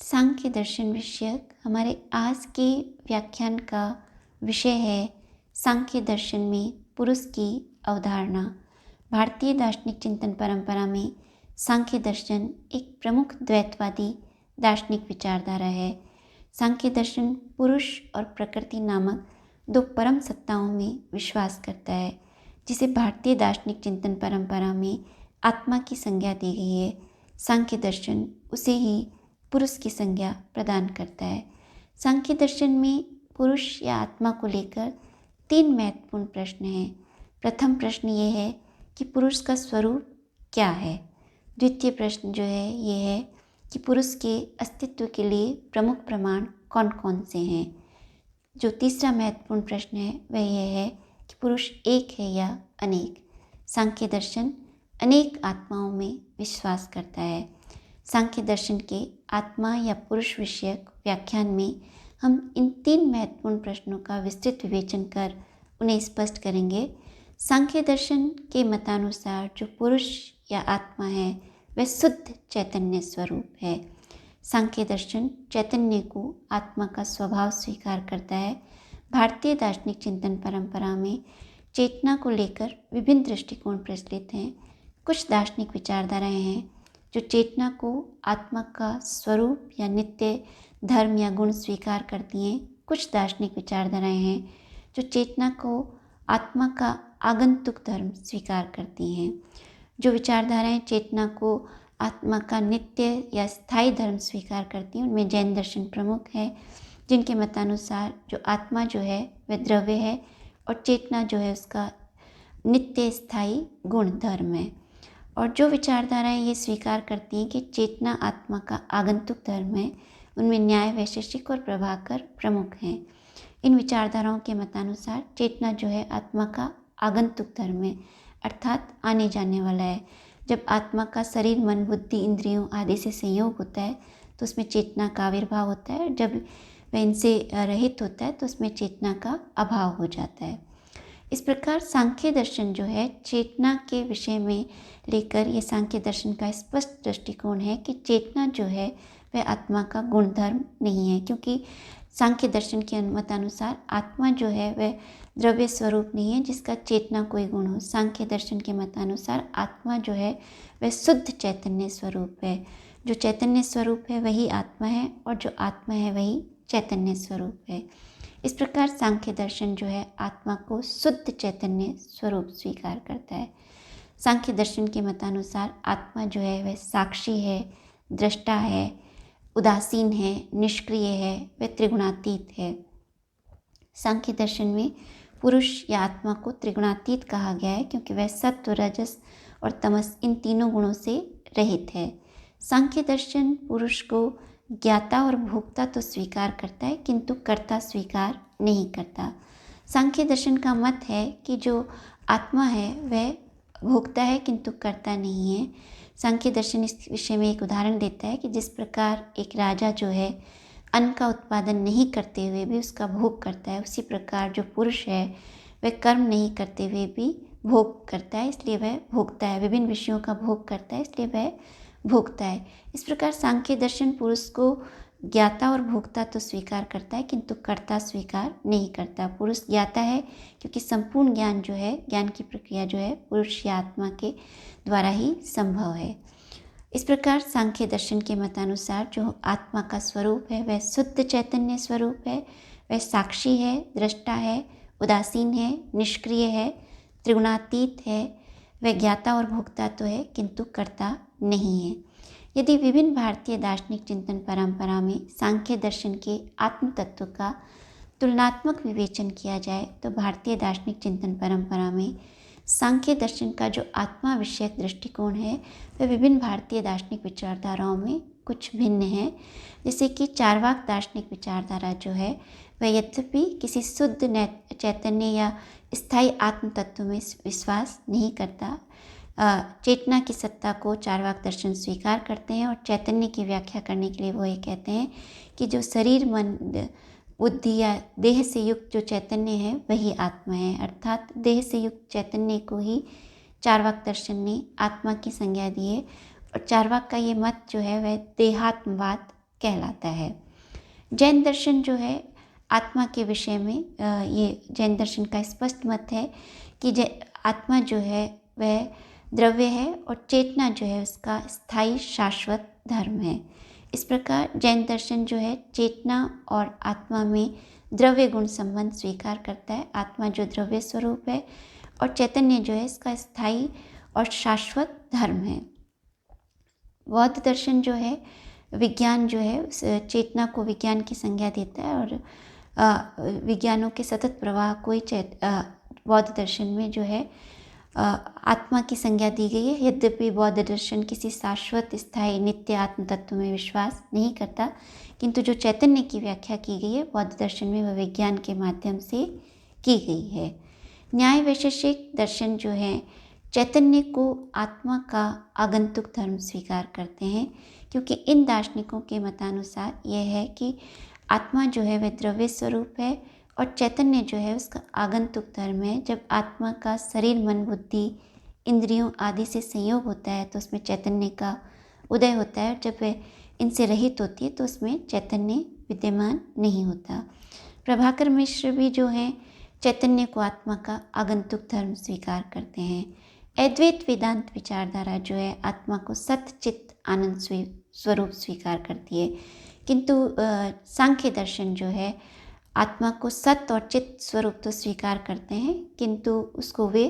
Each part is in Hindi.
सांख्य दर्शन विषयक हमारे आज के व्याख्यान का विषय है सांख्य दर्शन में पुरुष की अवधारणा। भारतीय दार्शनिक चिंतन परंपरा में सांख्य दर्शन एक प्रमुख द्वैतवादी दार्शनिक विचारधारा है। सांख्य दर्शन पुरुष और प्रकृति नामक दो परम सत्ताओं में विश्वास करता है, जिसे भारतीय दार्शनिक चिंतन परंपरा में आत्मा की संज्ञा दी गई है। सांख्य दर्शन उसे ही पुरुष की संज्ञा प्रदान करता है। सांख्य दर्शन में पुरुष या आत्मा को लेकर तीन महत्वपूर्ण प्रश्न हैं। प्रथम प्रश्न ये है कि पुरुष का स्वरूप क्या है। द्वितीय प्रश्न जो है ये है कि पुरुष के अस्तित्व के लिए प्रमुख प्रमाण कौन कौन से हैं। जो तीसरा महत्वपूर्ण प्रश्न है वह यह है कि पुरुष एक है या अनेक। सांख्य दर्शन अनेक आत्माओं में विश्वास करता है। सांख्य दर्शन के आत्मा या पुरुष विषयक व्याख्यान में हम इन तीन महत्वपूर्ण प्रश्नों का विस्तृत विवेचन कर उन्हें स्पष्ट करेंगे। सांख्य दर्शन के मतानुसार जो पुरुष या आत्मा है वह शुद्ध चैतन्य स्वरूप है। सांख्य दर्शन चैतन्य को आत्मा का स्वभाव स्वीकार करता है। भारतीय दार्शनिक चिंतन परंपरा में चेतना को लेकर विभिन्न दृष्टिकोण प्रचलित हैं। कुछ दार्शनिक विचारधाराएं हैं जो चेतना को आत्मा का स्वरूप या नित्य धर्म या गुण स्वीकार करती हैं। कुछ दार्शनिक विचारधाराएं हैं जो चेतना को आत्मा का आगंतुक धर्म स्वीकार करती हैं। जो विचारधाराएं चेतना को आत्मा का नित्य या स्थायी धर्म स्वीकार करती हैं उनमें जैन दर्शन प्रमुख है, जिनके मतानुसार जो आत्मा जो है वह द्रव्य है और चेतना जो है उसका नित्य स्थायी गुण धर्म है। और जो विचारधाराएं ये स्वीकार करती हैं कि चेतना आत्मा का आगंतुक धर्म है, उनमें न्याय, वैशेषिक और प्रभाकर प्रमुख हैं। इन विचारधाराओं के मतानुसार चेतना जो है आत्मा का आगंतुक धर्म है, अर्थात आने जाने वाला है। जब आत्मा का शरीर, मन, बुद्धि, इंद्रियों आदि से संयोग होता है तो उसमें चेतना का आविर्भाव होता है। जब वह इनसे रहित होता है तो उसमें चेतना का अभाव हो जाता है। इस प्रकार सांख्य दर्शन जो है चेतना के विषय में लेकर ये सांख्य दर्शन का स्पष्ट दृष्टिकोण है कि चेतना जो है वह आत्मा का गुणधर्म नहीं है, क्योंकि सांख्य दर्शन के मतानुसार आत्मा जो है वह द्रव्य स्वरूप नहीं है जिसका चेतना कोई गुण हो। सांख्य दर्शन के मतानुसार आत्मा जो है वह शुद्ध चैतन्य स्वरूप है। जो चैतन्य स्वरूप है वही आत्मा है और जो आत्मा है वही चैतन्य स्वरूप है। इस प्रकार सांख्य दर्शन जो है आत्मा को शुद्ध चैतन्य स्वरूप स्वीकार करता है। सांख्य दर्शन के मतानुसार आत्मा जो है वह साक्षी है, दृष्टा है, उदासीन है, निष्क्रिय है, वह त्रिगुणातीत है। सांख्य दर्शन में पुरुष या आत्मा को त्रिगुणातीत कहा गया है क्योंकि वह सत्व, रजस और तमस इन तीनों गुणों से रहित है। सांख्य दर्शन पुरुष को ज्ञाता और भोक्ता तो स्वीकार करता है किंतु कर्ता स्वीकार नहीं करता। सांख्य दर्शन का मत है कि जो आत्मा है वह भोक्ता है किंतु कर्ता नहीं है। सांख्य दर्शन इस विषय में एक उदाहरण देता है कि जिस प्रकार एक राजा जो है अन्न का उत्पादन नहीं करते हुए भी उसका भोग करता है, उसी प्रकार जो पुरुष है वह कर्म नहीं करते हुए भी भोग करता है, इसलिए वह भोगता है। विभिन्न विषयों का भोग करता है इसलिए वह भोगता है। इस प्रकार सांख्य दर्शन पुरुष को ज्ञाता और भोक्ता तो स्वीकार करता है किंतु कर्ता स्वीकार नहीं करता। पुरुष ज्ञाता है क्योंकि संपूर्ण ज्ञान जो है, ज्ञान की प्रक्रिया जो है पुरुष या आत्मा के द्वारा ही संभव है। इस प्रकार सांख्य दर्शन के मतानुसार जो आत्मा का स्वरूप है वह शुद्ध चैतन्य स्वरूप है, वह साक्षी है, दृष्टा है, उदासीन है, निष्क्रिय है, त्रिगुणातीत है, वह ज्ञाता और भोक्ता तो है किंतु कर्ता नहीं है। यदि विभिन्न भारतीय दार्शनिक चिंतन परंपरा में सांख्य दर्शन के आत्म तत्व का तुलनात्मक विवेचन किया जाए तो भारतीय दार्शनिक चिंतन परंपरा में सांख्य दर्शन का जो आत्मा विषयक दृष्टिकोण है वह विभिन्न भारतीय दार्शनिक विचारधाराओं में कुछ भिन्न है। जैसे कि चार्वाक दार्शनिक विचारधारा जो है वह यद्यपि किसी शुद्ध चैतन्य या स्थायी आत्म तत्व में विश्वास नहीं करता, चेतना की सत्ता को चार्वाक दर्शन स्वीकार करते हैं और चैतन्य की व्याख्या करने के लिए वो ये कहते हैं कि जो शरीर, मन, बुद्धि या देह से युक्त जो चैतन्य है वही आत्मा है, अर्थात देह से युक्त चैतन्य को ही चार्वाक दर्शन ने आत्मा की संज्ञा दी है। और चार्वाक का ये मत जो है वह देहात्मवाद कहलाता है। जैन दर्शन जो है आत्मा के विषय में ये जैन दर्शन का स्पष्ट मत है कि आत्मा जो है वह द्रव्य है और चेतना जो है उसका स्थायी शाश्वत धर्म है। इस प्रकार जैन दर्शन जो है चेतना और आत्मा में द्रव्य गुण संबंध स्वीकार करता है। आत्मा जो द्रव्य स्वरूप है और चैतन्य जो है इसका स्थायी और शाश्वत धर्म है। बौद्ध दर्शन जो है विज्ञान जो है उस चेतना को विज्ञान की संज्ञा देता है और विज्ञानों के सतत प्रवाह को ही बौद्ध दर्शन में जो है आत्मा की संज्ञा दी गई है। यद्यपि बौद्ध दर्शन किसी शाश्वत स्थायी नित्य आत्म तत्व में विश्वास नहीं करता, किंतु जो चैतन्य की व्याख्या की गई है बौद्ध दर्शन में वह विज्ञान के माध्यम से की गई है। न्याय वैशेषिक दर्शन जो है चैतन्य को आत्मा का आगंतुक धर्म स्वीकार करते हैं, क्योंकि इन दार्शनिकों के मतानुसार यह है कि आत्मा जो है वह द्रव्य स्वरूप है और चैतन्य जो है उसका आगंतुक धर्म है। जब आत्मा का शरीर मन बुद्धि इंद्रियों आदि से संयोग होता है तो उसमें चैतन्य का उदय होता है, और जब वह इनसे रहित होती है तो उसमें चैतन्य विद्यमान नहीं होता। प्रभाकर मिश्र भी जो है चैतन्य को आत्मा का आगंतुक धर्म स्वीकार करते हैं। अद्वैत वेदांत विचारधारा जो है आत्मा को सत चित्त आनंद स्वरूप स्वीकार करती है, किंतु सांख्य दर्शन जो है आत्मा को सत और चित्त स्वरूप तो स्वीकार करते हैं, किंतु उसको वे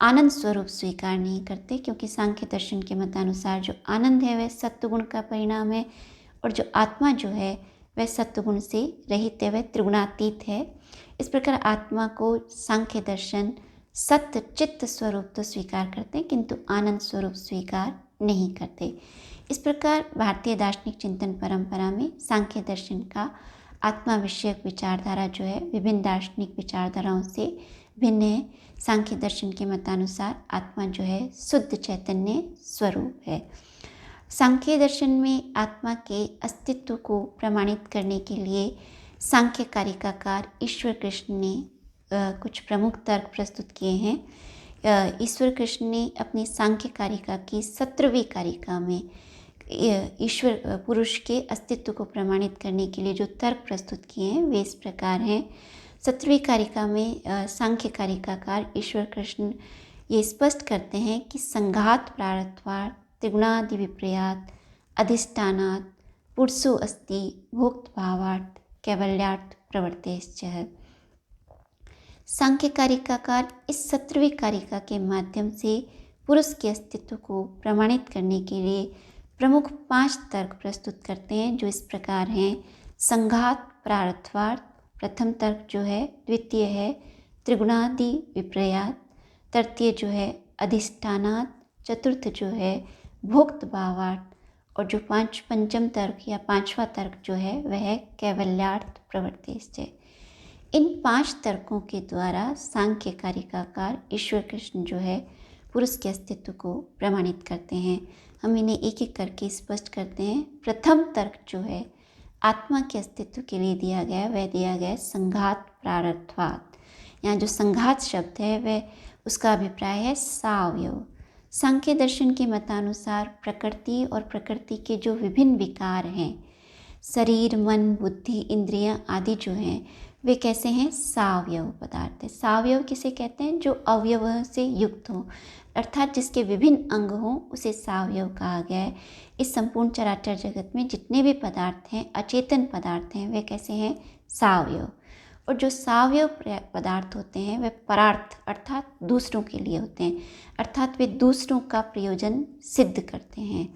आनंद स्वरूप स्वीकार नहीं करते, क्योंकि सांख्य दर्शन के मतानुसार जो आनंद है वह सत्वगुण का परिणाम है और जो आत्मा जो है वह सत्वगुण से रहित है, वह त्रिगुणातीत है। इस प्रकार आत्मा को सांख्य दर्शन सत्य चित्त स्वरूप तो स्वीकार करते हैं, किंतु आनंद स्वरूप स्वीकार नहीं करते। इस प्रकार भारतीय दार्शनिक चिंतन परंपरा में सांख्य दर्शन का आत्मा विषयक विचारधारा जो है विभिन्न दार्शनिक विचारधाराओं से भिन्न है। सांख्य दर्शन के मतानुसार आत्मा जो है शुद्ध चैतन्य स्वरूप है। सांख्य दर्शन में आत्मा के अस्तित्व को प्रमाणित करने के लिए सांख्य कारिकाकार ईश्वर कृष्ण ने कुछ प्रमुख तर्क प्रस्तुत किए हैं। ईश्वर कृष्ण ने अपनी सांख्य कारिका की 17वीं कारिका में ईश्वर पुरुष के अस्तित्व को प्रमाणित करने के लिए जो तर्क प्रस्तुत किए हैं वे इस प्रकार हैं। 17वीं कारिका में सांख्य कारिकाकार ईश्वर कृष्ण ये स्पष्ट करते हैं कि संघात प्रारब्धवाद त्रिगुणादि विपर्यात अधिष्ठानात् पुरुषो अस्ति भोक्त भावार्थ कैवल्यार्थ प्रवर्तेश्च। सांख्य कारिकाकार इस 17वीं कारिका के माध्यम से पुरुष के अस्तित्व को प्रमाणित करने के लिए प्रमुख 5 तर्क प्रस्तुत करते हैं, जो इस प्रकार हैं। संघात प्रारब्धवाद प्रथम तर्क जो है, द्वितीय है त्रिगुणादि विपर्यात, तृतीय जो है अधिष्ठानात्, चतुर्थ जो है भोक्त भावार्थ, और जो पंचम तर्क या 5वां तर्क जो है वह है कैवल्यार्थ प्रवर्तेश्च। इन 5 तर्कों के द्वारा सांख्य कारिकाकार ईश्वर कृष्ण जो है पुरुष के अस्तित्व को प्रमाणित करते हैं। हम इन्हें एक एक करके स्पष्ट करते हैं। प्रथम तर्क जो है आत्मा के अस्तित्व के लिए दिया गया वह दिया गया संघात प्रारब्धवाद। यहाँ जो संघात शब्द है वह उसका अभिप्राय है सावयव। सांख्य दर्शन के मतानुसार प्रकृति और प्रकृति के जो विभिन्न विकार हैं, शरीर मन बुद्धि इंद्रियां आदि जो हैं वे कैसे हैं, सावयव पदार्थ है। सावयव किसे कहते हैं, जो अवयवों से युक्त हो, अर्थात जिसके विभिन्न अंग हों उसे सावयव कहा गया है। इस संपूर्ण चराचर जगत में जितने भी पदार्थ हैं, अचेतन पदार्थ हैं, वे कैसे हैं, सावयव। और जो सावयव पदार्थ होते हैं वे परार्थ अर्थात दूसरों के लिए होते हैं, अर्थात वे दूसरों का प्रयोजन सिद्ध करते हैं।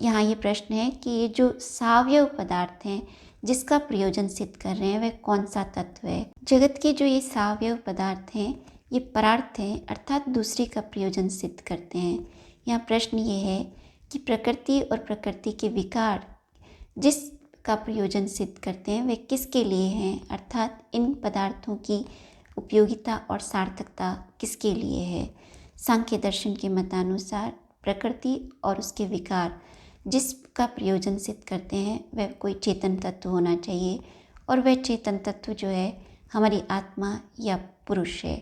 यहाँ ये प्रश्न है कि ये जो सावयव पदार्थ हैं जिसका प्रयोजन सिद्ध कर रहे हैं वह कौन सा तत्व है। जगत के जो ये सावयव पदार्थ हैं ये परार्थ हैं, अर्थात दूसरे का प्रयोजन सिद्ध करते हैं। यहाँ प्रश्न ये है कि प्रकृति और प्रकृति के विकार जिसका प्रयोजन सिद्ध करते हैं वे किसके लिए हैं, अर्थात इन पदार्थों की उपयोगिता और सार्थकता किसके लिए है। सांख्य दर्शन के मतानुसार प्रकृति और उसके विकार जिसका प्रयोजन सिद्ध करते हैं वह कोई चेतन तत्व होना चाहिए, और वह चेतन तत्व जो है हमारी आत्मा या पुरुष है।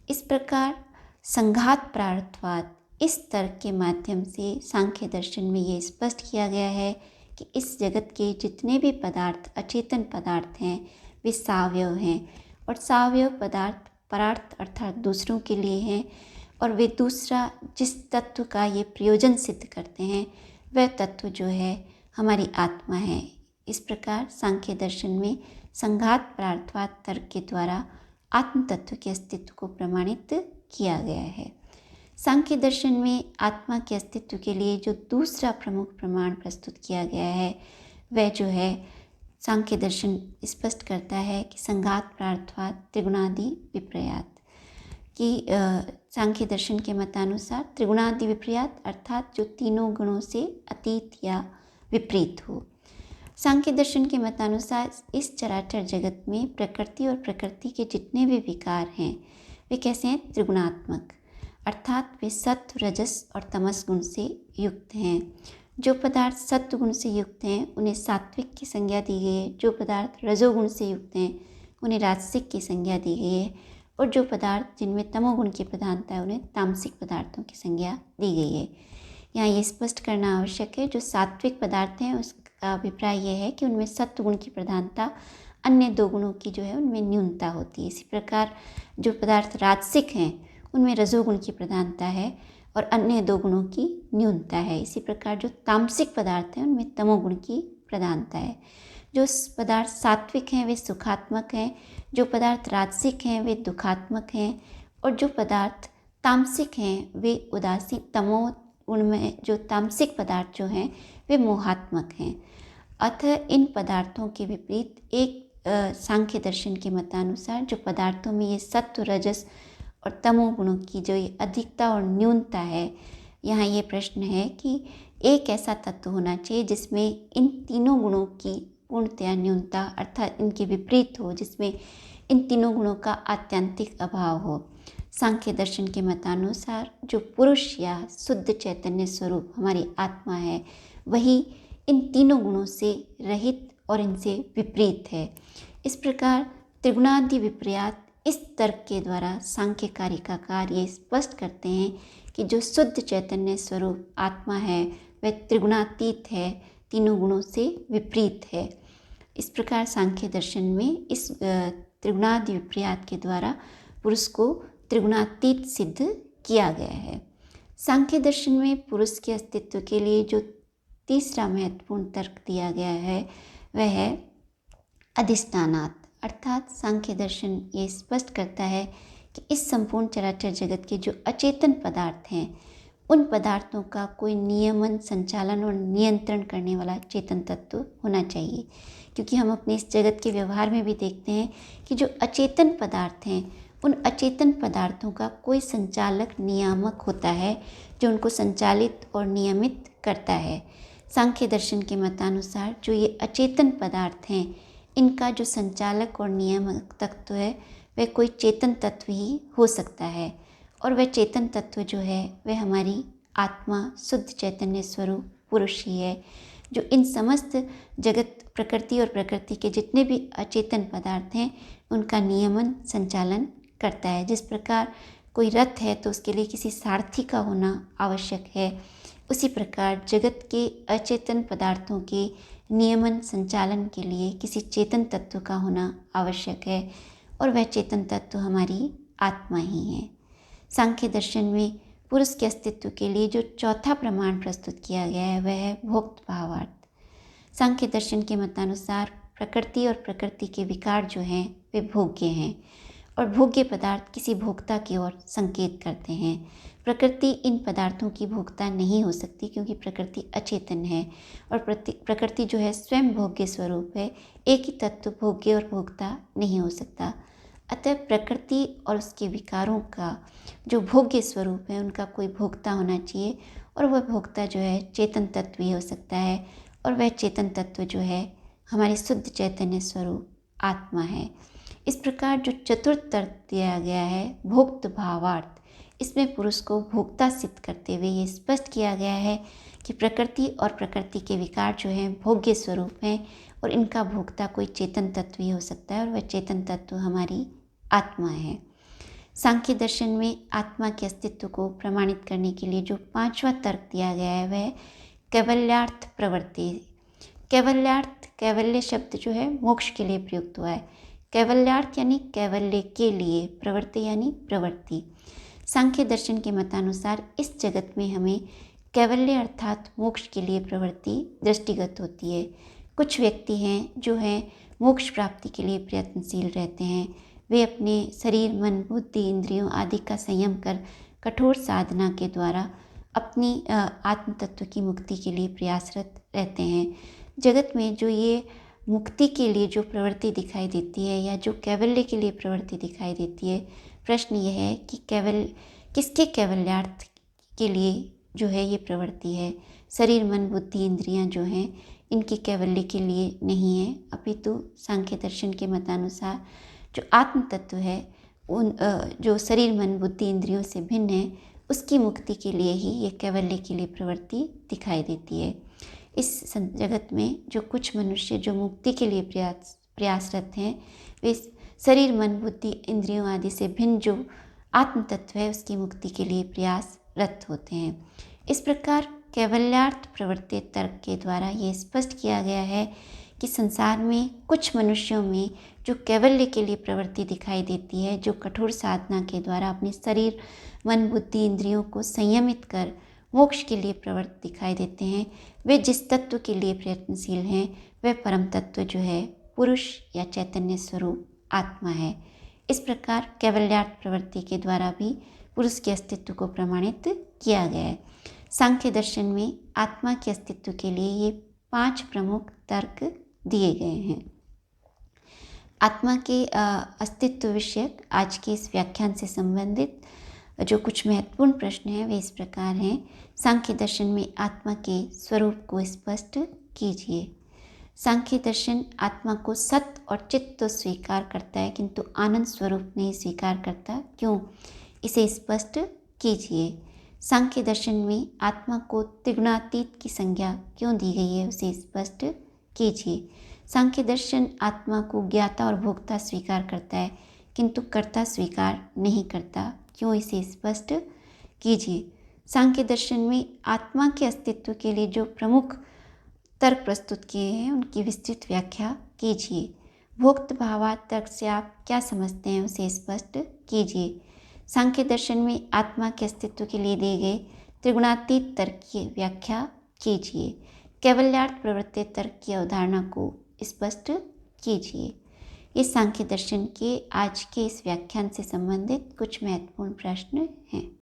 इस प्रकार संघात प्रारब्धवाद इस तर्क के माध्यम से सांख्य दर्शन में ये स्पष्ट किया गया है कि इस जगत के जितने भी पदार्थ, अचेतन पदार्थ हैं, वे सावयव हैं और सावयव पदार्थ परार्थ अर्थात दूसरों के लिए हैं और वे दूसरा जिस तत्व का ये प्रयोजन सिद्ध करते हैं वह तत्व जो है हमारी आत्मा है। इस प्रकार सांख्य दर्शन में संघात परार्थवाद तर्क के द्वारा आत्म तत्व के अस्तित्व को प्रमाणित किया गया है। सांख्य दर्शन में आत्मा के अस्तित्व के लिए जो दूसरा प्रमुख प्रमाण प्रस्तुत किया गया है वह जो है सांख्य दर्शन स्पष्ट करता है कि संघात परार्थवाद त्रिगुणादि विपर्यात कि सांख्य दर्शन के मतानुसार त्रिगुणादि विपर्यात अर्थात जो तीनों गुणों से अतीत या विपरीत हो। सांख्य दर्शन के मतानुसार इस चराचर जगत में प्रकृति और प्रकृति के जितने भी विकार हैं वे कैसे हैं? त्रिगुणात्मक अर्थात वे सत्व, रजस और तमस गुण से युक्त हैं। जो पदार्थ सत्व गुण से युक्त हैं उन्हें सात्विक की संज्ञा दी गई है, जो पदार्थ रजोगुण से युक्त हैं उन्हें राजसिक की संज्ञा दी गई है और जो पदार्थ जिनमें तमोगुण की प्रधानता है उन्हें तामसिक पदार्थों की संज्ञा दी गई है। यहाँ ये स्पष्ट करना आवश्यक है, जो सात्विक पदार्थ हैं उसका अभिप्राय यह है कि उनमें सत्व गुण की प्रधानता, अन्य दो गुणों की जो है उनमें न्यूनता होती है। इसी प्रकार जो पदार्थ राजसिक हैं उनमें रजोगुण की प्रधानता है और अन्य दो गुणों की न्यूनता है। इसी प्रकार जो तामसिक पदार्थ हैं उनमें तमोगुण की प्रधानता है। जो पदार्थ सात्विक हैं वे सुखात्मक हैं, जो पदार्थ राजसिक हैं वे दुखात्मक हैं और जो पदार्थ तामसिक हैं वे उदासीन, तमो उनमें जो तामसिक पदार्थ जो हैं वे मोहात्मक हैं। अतः इन पदार्थों के विपरीत एक सांख्य दर्शन के मतानुसार जो पदार्थों में ये सत्व, रजस और तमो गुणों की जो ये अधिकता और न्यूनता है, यहाँ ये प्रश्न है कि एक ऐसा तत्व होना चाहिए जिसमें इन तीनों गुणों की पूर्णतया न्यूनता अर्थात इनके विपरीत हो, जिसमें इन तीनों गुणों का आत्यंतिक अभाव हो। सांख्य दर्शन के मतानुसार जो पुरुष या शुद्ध चैतन्य स्वरूप हमारी आत्मा है वही इन तीनों गुणों से रहित और इनसे विपरीत है। इस प्रकार त्रिगुणादि विपर्यात इस तर्क के द्वारा सांख्यकारिकाकार ये स्पष्ट करते हैं कि जो शुद्ध चैतन्य स्वरूप आत्मा है वह त्रिगुणातीत है, तीनों गुणों से विपरीत है। इस प्रकार सांख्य दर्शन में इस त्रिगुणादि विपर्यात के द्वारा पुरुष को त्रिगुणातीत सिद्ध किया गया है। सांख्य दर्शन में पुरुष के अस्तित्व के लिए जो तीसरा महत्वपूर्ण तर्क दिया गया है वह है अधिष्ठानात् अर्थात सांख्य दर्शन ये स्पष्ट करता है कि इस संपूर्ण चराचर जगत के जो अचेतन पदार्थ हैं उन पदार्थों का कोई नियमन, संचालन और नियंत्रण करने वाला चेतन तत्व होना चाहिए। क्योंकि हम अपने इस जगत के व्यवहार में भी देखते हैं कि जो अचेतन पदार्थ हैं उन अचेतन पदार्थों का कोई संचालक, नियामक होता है जो उनको संचालित और नियमित करता है। सांख्य दर्शन के मतानुसार जो ये अचेतन पदार्थ हैं इनका जो संचालक और नियामक तत्व है वह कोई चेतन तत्व ही हो सकता है और वह चेतन तत्व जो है वह हमारी आत्मा, शुद्ध चैतन्य स्वरूप पुरुष ही है, जो इन समस्त जगत, प्रकृति और प्रकृति के जितने भी अचेतन पदार्थ हैं उनका नियमन, संचालन करता है। जिस प्रकार कोई रथ है तो उसके लिए किसी सारथी का होना आवश्यक है, उसी प्रकार जगत के अचेतन पदार्थों के नियमन, संचालन के लिए किसी चेतन तत्व का होना आवश्यक है और वह चेतन तत्व हमारी आत्मा ही है। सांख्य दर्शन में पुरुष के अस्तित्व के लिए जो चौथा प्रमाण प्रस्तुत किया गया है वह है भोक्त भावार्थ। सांख्य दर्शन के मतानुसार प्रकृति और प्रकृति के विकार जो हैं वे भोग्य हैं और भोग्य पदार्थ किसी भोक्ता की ओर संकेत करते हैं। प्रकृति इन पदार्थों की भोक्ता नहीं हो सकती क्योंकि प्रकृति अचेतन है और प्रकृति जो है स्वयं भोग्य स्वरूप है। एक ही तत्व भोग्य और भोक्ता नहीं हो सकता। अतः प्रकृति और उसके विकारों का जो भोग्य स्वरूप है उनका कोई भोक्ता होना चाहिए और वह भोक्ता जो है चेतन तत्व ही हो सकता है और वह चेतन तत्व जो है हमारे शुद्ध चैतन्य स्वरूप आत्मा है। इस प्रकार जो चतुर्थ तर्क दिया गया है भोक्त भावार्थ, इसमें पुरुष को भोक्ता सिद्ध करते हुए ये स्पष्ट किया गया है कि प्रकृति और प्रकृति के विकार जो हैं भोग्य स्वरूप हैं और इनका भोक्ता कोई चेतन तत्व ही हो सकता है और वह चेतन तत्व हमारी आत्मा है। सांख्य दर्शन में आत्मा के अस्तित्व को प्रमाणित करने के लिए जो पांचवा तर्क दिया गया है वह कैवल्यार्थ प्रवृत्ति, कैवल्यार्थ, कैवल्य शब्द जो है मोक्ष के लिए प्रयुक्त हुआ है। कैवल्यार्थ यानी कैवल्य के लिए, प्रवृत्ति यानी प्रवृत्ति। सांख्य दर्शन के मतानुसार इस जगत में हमें कैवल्य अर्थात मोक्ष के लिए प्रवृत्ति दृष्टिगत होती है। कुछ व्यक्ति हैं जो हैं मोक्ष प्राप्ति के लिए प्रयत्नशील रहते हैं। वे अपने शरीर, मन, बुद्धि, इंद्रियों आदि का संयम कर कठोर साधना के द्वारा अपनी आत्म तत्व की मुक्ति के लिए प्रयासरत रहते हैं। जगत में जो ये मुक्ति के लिए जो प्रवृत्ति दिखाई देती है या जो कैवल्य के लिए प्रवृत्ति दिखाई देती है, प्रश्न यह है कि किसके कैवल्यार्थ के लिए जो है ये प्रवृत्ति है। शरीर, मन, बुद्धि, इंद्रियां जो हैं इनके कैवल्य के लिए नहीं है, अपितु सांख्य दर्शन के मतानुसार जो आत्म तत्व है उन जो शरीर, मन, बुद्धि, इंद्रियों से भिन्न है, उसकी मुक्ति के लिए ही ये कैवल्य के लिए प्रवृत्ति दिखाई देती है। इस जगत में जो कुछ मनुष्य जो मुक्ति के लिए प्रयासरत हैं, वे शरीर, मन, बुद्धि, इंद्रियों आदि से भिन्न जो आत्म तत्व है उसकी मुक्ति के लिए प्रयासरत होते हैं। इस प्रकार कैवल्यार्थ प्रवृत्ति तर्क के द्वारा ये स्पष्ट किया गया है कि संसार में कुछ मनुष्यों में जो कैवल्य के लिए प्रवृत्ति दिखाई देती है, जो कठोर साधना के द्वारा अपने शरीर, मन, बुद्धि, इंद्रियों को संयमित कर मोक्ष के लिए प्रवृत्ति दिखाई देते हैं, वे जिस तत्व के लिए प्रयत्नशील हैं वह परम तत्व जो है पुरुष या चैतन्य स्वरूप आत्मा है। इस प्रकार कैवल्यार्थ प्रवृत्ति के द्वारा भी पुरुष के अस्तित्व को प्रमाणित किया गया है। सांख्य दर्शन में आत्मा के अस्तित्व के लिए ये 5 प्रमुख तर्क दिए गए हैं। आत्मा के अस्तित्व विषयक आज के इस व्याख्यान से संबंधित जो कुछ महत्वपूर्ण प्रश्न हैं वे इस प्रकार हैं। सांख्य दर्शन में आत्मा के स्वरूप को स्पष्ट कीजिए। सांख्य दर्शन आत्मा को सत और चित्त तो स्वीकार करता है किंतु आनंद स्वरूप नहीं स्वीकार करता, क्यों? इसे स्पष्ट कीजिए। सांख्य दर्शन में आत्मा को त्रिगुणातीत की संज्ञा क्यों दी गई है, उसे स्पष्ट कीजिए। सांख्य दर्शन आत्मा को ज्ञाता और भोक्ता स्वीकार करता है किंतु कर्ता स्वीकार नहीं करता, क्यों? इसे स्पष्ट कीजिए। सांख्य दर्शन में आत्मा के अस्तित्व के लिए जो प्रमुख तर्क प्रस्तुत किए हैं उनकी विस्तृत व्याख्या कीजिए। भोक्त भावार्थ तर्क से आप क्या समझते हैं, उसे स्पष्ट कीजिए। सांख्य दर्शन में आत्मा के अस्तित्व के लिए दिए गए त्रिगुणातीत तर्क की व्याख्या कीजिए। कैवल्यार्थ प्रवृत्ति तर्क की अवधारणा को स्पष्ट कीजिए। ये सांख्य दर्शन के आज के इस व्याख्यान से संबंधित कुछ महत्वपूर्ण प्रश्न हैं।